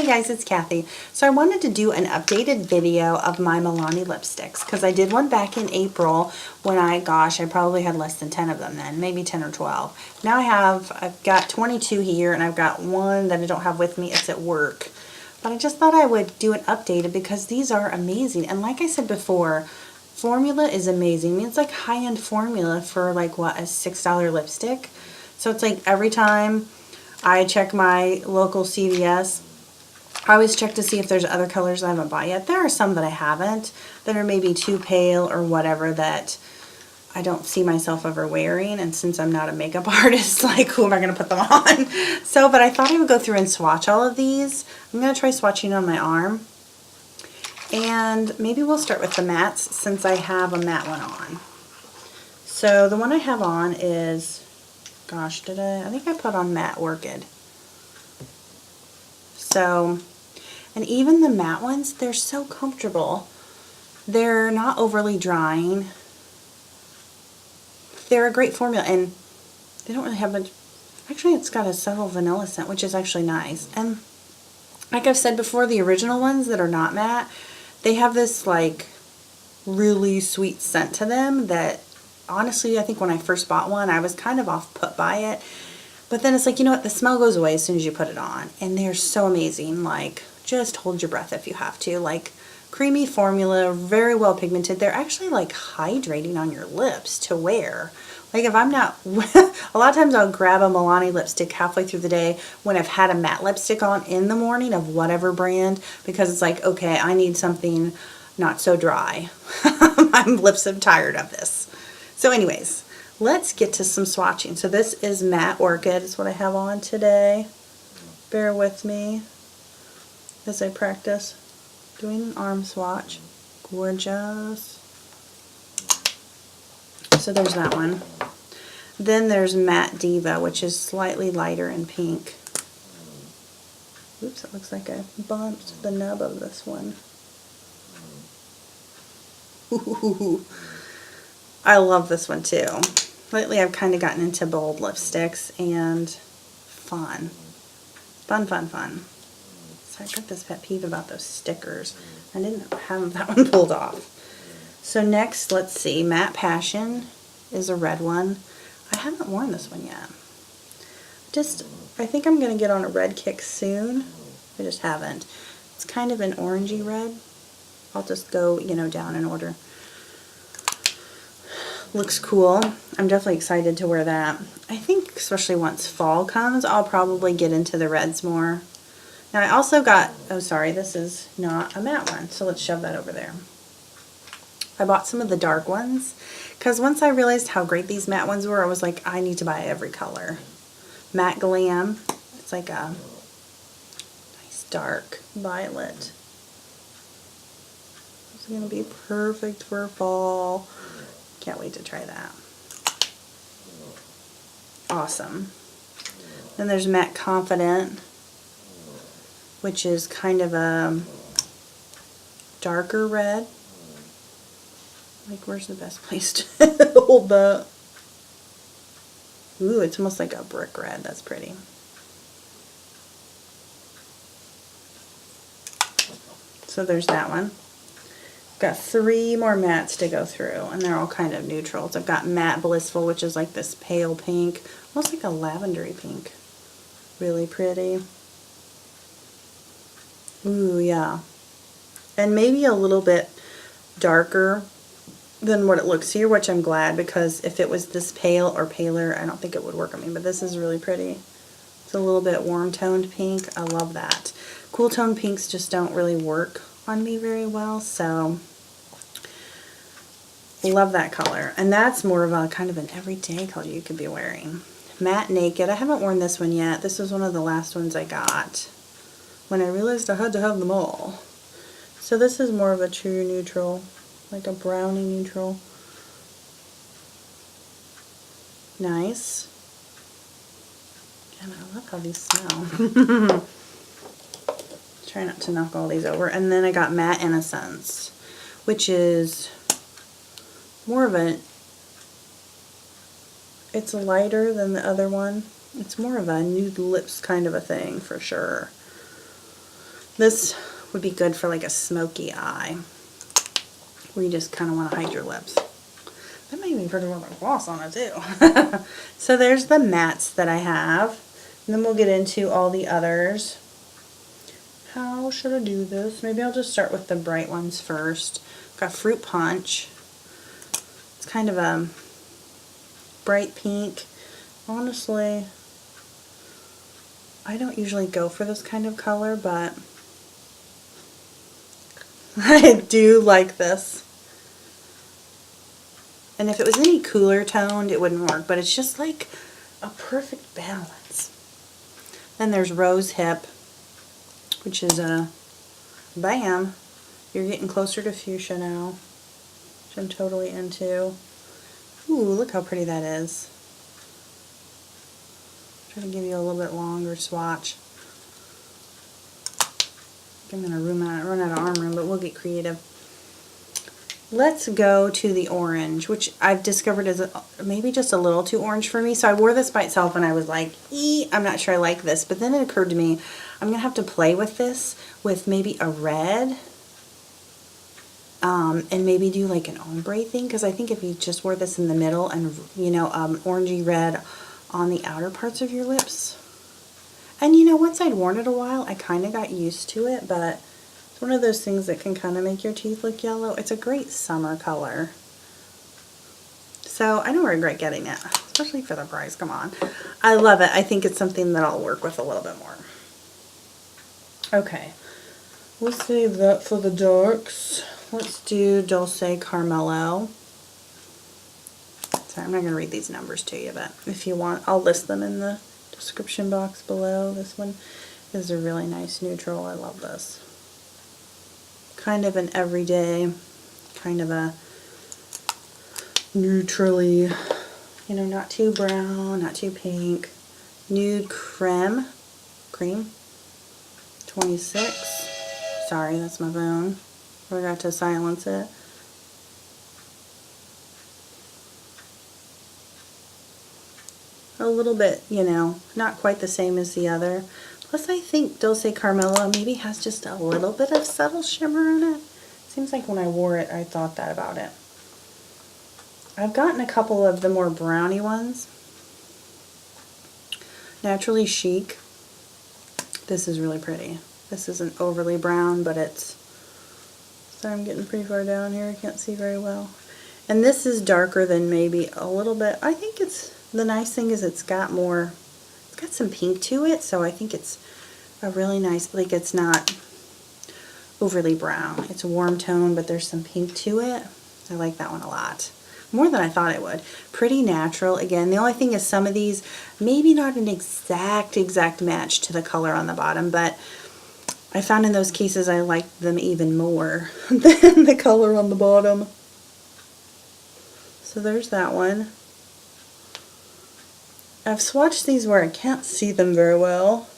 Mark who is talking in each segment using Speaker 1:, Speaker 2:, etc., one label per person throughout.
Speaker 1: Hey guys, it's Kathy. So I wanted to do an updated video of my Milani lipsticks because I did one back in April when I probably had less than 10 of them then, maybe 10 or 12. Now I've got 22 here and I've got one that I don't have with me. It's at work. But I just thought I would do an updated because these are amazing. And like I said before, formula is amazing. I mean, it's like high-end formula for like what, a $6 lipstick. So it's like every time I check my local CVS, I always check to see if there's other colors I haven't bought yet. There are some that I haven't that are maybe too pale or whatever that I don't see myself ever wearing. And since I'm not a makeup artist, like, who am I going to put them on? So, but I thought I would go through and swatch all of these. I'm going to try swatching on my arm. And maybe we'll start with the mattes since I have a matte one on. So the one I have on is, gosh, I think I put on Matte Orchid. So, and even the matte ones, they're so comfortable. They're not overly drying. They're a great formula, and they don't really have much. Actually, it's got a subtle vanilla scent, which is actually nice. And like I've said before, the original ones that are not matte, they have this like really sweet scent to them that honestly, I think when I first bought one, I was kind of off put by it. But then it's like, you know what, the smell goes away as soon as you put it on. And they're so amazing. Like, just hold your breath if you have to. Like, creamy formula, very well pigmented. They're actually like hydrating on your lips to wear. Like, if I'm not, a lot of times I'll grab a Milani lipstick halfway through the day when I've had a matte lipstick on in the morning of whatever brand, because it's like, okay, I need something not so dry. My lips are tired of this. So anyways, let's get to some swatching. So this is Matte Orchid. It's what I have on today. Bear with me as I practice doing an arm swatch. Gorgeous. So there's that one. Then there's Matte Diva, which is slightly lighter in pink. Oops, it looks like I bumped the nub of this one. Ooh, I love this one too. Lately I've kind of gotten into bold lipsticks and fun. Fun. So I got this pet peeve about those stickers. I didn't have that one pulled off. So next, let's see, Matte Passion is a red one. I haven't worn this one yet. I think I'm going to get on a red kick soon. I just haven't. It's kind of an orangey red. I'll just go, down in order. Looks cool. I'm definitely excited to wear that. I think especially once fall comes, I'll probably get into the reds more. Now I also got, oh sorry, this is not a matte one, so let's shove that over there. I bought some of the dark ones because once I realized how great these matte ones were, I was like, I need to buy every color. Matte Glam. It's like a nice dark violet. It's going to be perfect for fall. Can't wait to try that. Awesome. Then there's Matte Confident, which is kind of a darker red. Like, where's the best place to hold that? Ooh, it's almost like a brick red. That's pretty. So there's that one. Got 3 more mattes to go through, and they're all kind of neutrals. I've got Matte Blissful, which is like this pale pink, almost like a lavendery pink. Really pretty. Ooh, yeah. And maybe a little bit darker than what it looks here, which I'm glad, because if it was this pale or paler, I don't think it would work on me, but this is really pretty. It's a little bit warm-toned pink. I love that. Cool-toned pinks just don't really work on me very well, so love that color. And that's more of a kind of an everyday color you could be wearing. Matte Naked. I haven't worn this one yet. This was one of the last ones I got when I realized I had to have them all. So this is more of a true neutral, like a brownie neutral. Nice. And I love how these smell. Try not to knock all these over. And then I got Matte Innocence, which is more of a, it's lighter than the other one. It's more of a nude lips kind of a thing for sure. This would be good for like a smoky eye, where you just kind of want to hide your lips. That might be pretty well with gloss on it too. So there's the mattes that I have. And then we'll get into all the others. How should I do this? Maybe I'll just start with the bright ones first. Got Fruit Punch. It's kind of a bright pink. Honestly, I don't usually go for this kind of color, but I do like this. And if it was any cooler toned, it wouldn't work, but it's just like a perfect balance. Then there's Rose Hip, which is a bam. You're getting closer to fuchsia now, which I'm totally into. Ooh, look how pretty that is. Try to give you a little bit longer swatch. I'm going to run out of arm room, but we'll get creative. Let's go to the orange, which I've discovered is maybe just a little too orange for me. So I wore this by itself and I was like, I'm not sure I like this. But then it occurred to me, I'm going to have to play with this with maybe a red. And maybe do like an ombre thing. Because I think if you just wore this in the middle and, you know, orangey red on the outer parts of your lips. And you know, once I'd worn it a while, I kind of got used to it. But it's one of those things that can kind of make your teeth look yellow. It's a great summer color. So I don't regret getting it, especially for the price. Come on. I love it. I think it's something that I'll work with a little bit more. Okay. We'll save that for the darks. Let's do Dulce Carmelo. Sorry, I'm not going to read these numbers to you, but if you want, I'll list them in the description box below. This one is a really nice neutral. I love this. Kind of an everyday, kind of a neutrally, you know, not too brown, not too pink. Nude cream, 26. Sorry, that's my phone. Forgot to silence it. A little bit, you know, not quite the same as the other. Plus I think Dulce Carmelo maybe has just a little bit of subtle shimmer in it. Seems like when I wore it, I thought that about it. I've gotten a couple of the more browny ones. Naturally Chic. This is really pretty. This isn't overly brown, but it's... So I'm getting pretty far down here. I can't see very well. And this is darker than maybe a little bit. I think it's... The nice thing is it's got more... It's got some pink to it, so I think it's a really nice... Like, it's not overly brown. It's a warm tone, but there's some pink to it. I like that one a lot. More than I thought it would. Pretty natural. Again, the only thing is some of these, maybe not an exact match to the color on the bottom, but I found in those cases I liked them even more than the color on the bottom. So there's that one. I've swatched these where I can't see them very well.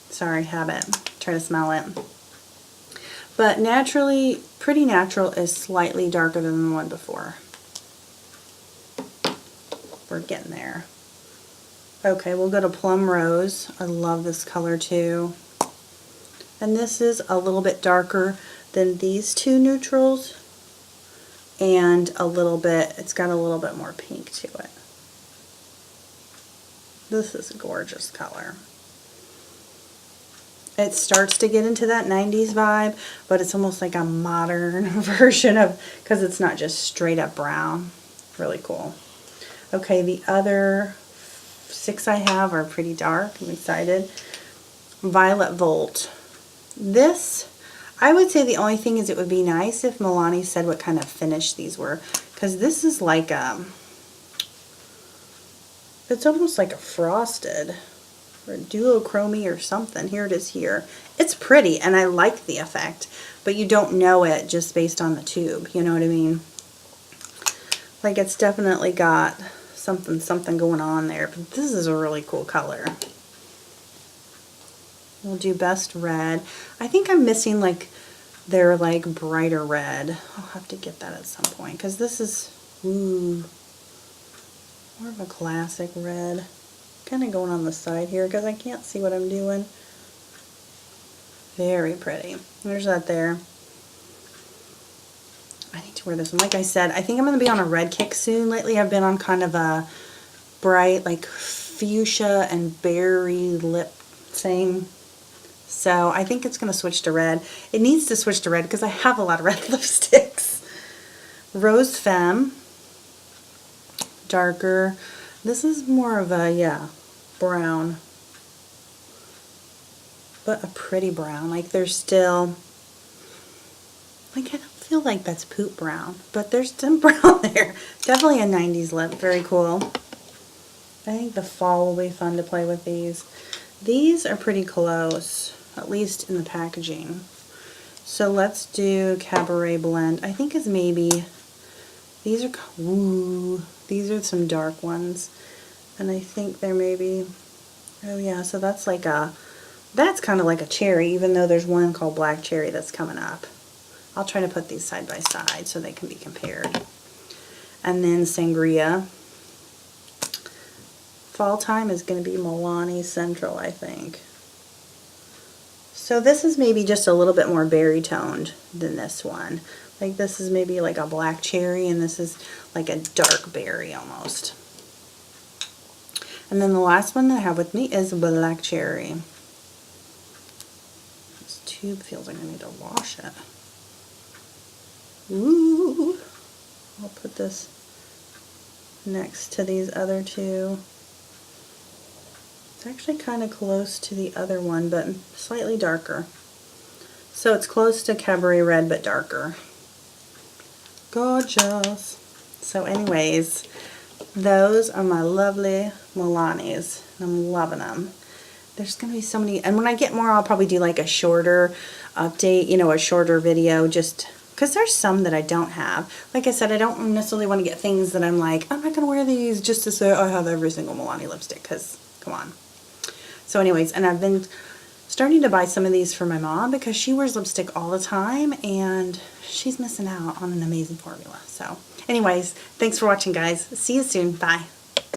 Speaker 1: Sorry, habit. Try to smell it. But naturally, Pretty Natural is slightly darker than the one before. We're getting there. Okay, we'll go to Plum Rose. I love this color too. And this is a little bit darker than these two neutrals. And a little bit, it's got a little bit more pink to it. This is a gorgeous color. It starts to get into that 90s vibe, but it's almost like a modern version of, because it's not just straight up brown. Really cool. Okay, the other 6 I have are pretty dark. I'm excited. Violet Volt. This, I would say the only thing is it would be nice if Milani said what kind of finish these were, because this is like it's almost like a frosted or duochrome or something. Here it is here. It's pretty and I like the effect, but you don't know it just based on the tube, you know what I mean? Like it's definitely got something going on there, but this is a really cool color. We'll do Best Red. I think I'm missing like their like brighter red. I'll have to get that at some point because this is more of a classic red. Kind of going on the side here because I can't see what I'm doing. Very pretty. There's that there. I need to wear this one. Like I said, I think I'm going to be on a red kick soon. Lately I've been on kind of a bright, like fuchsia and berry lip thing. So I think it's going to switch to red. It needs to switch to red because I have a lot of red lipsticks. Rose Femme. Darker. This is more of a, yeah, brown. But a pretty brown. Like there's still, like I don't feel like that's poop brown, but there's some brown there. Definitely a 90s lip. Very cool. I think the fall will be fun to play with these. These are pretty close, at least in the packaging. So let's do Cabaret Blend. I think is maybe, these are, ooh, these are some dark ones. And I think they're maybe, oh yeah, so that's like a, that's kind of like a cherry, even though there's one called Black Cherry that's coming up. I'll try to put these side by side so they can be compared. And then Sangria. Fall time is going to be Milani Central, I think. So this is maybe just a little bit more berry toned than this one. Like this is maybe like a black cherry and this is like a dark berry almost. And then the last one that I have with me is Black Cherry. This tube feels like I need to wash it. Ooh. I'll put this next to these other two. It's actually kind of close to the other one, but slightly darker. So it's close to Cabaret Red, but darker. Gorgeous. So anyways, those are my lovely Milanis. I'm loving them. There's going to be so many, and when I get more, I'll probably do like a shorter update, you know, a shorter video, just because there's some that I don't have. Like I said, I don't necessarily want to get things that I'm like, I'm not going to wear these just to say I have every single Milani lipstick, because, come on. So anyways, and I've been starting to buy some of these for my mom because she wears lipstick all the time, and she's missing out on an amazing formula. So anyways, thanks for watching, guys. See you soon. Bye.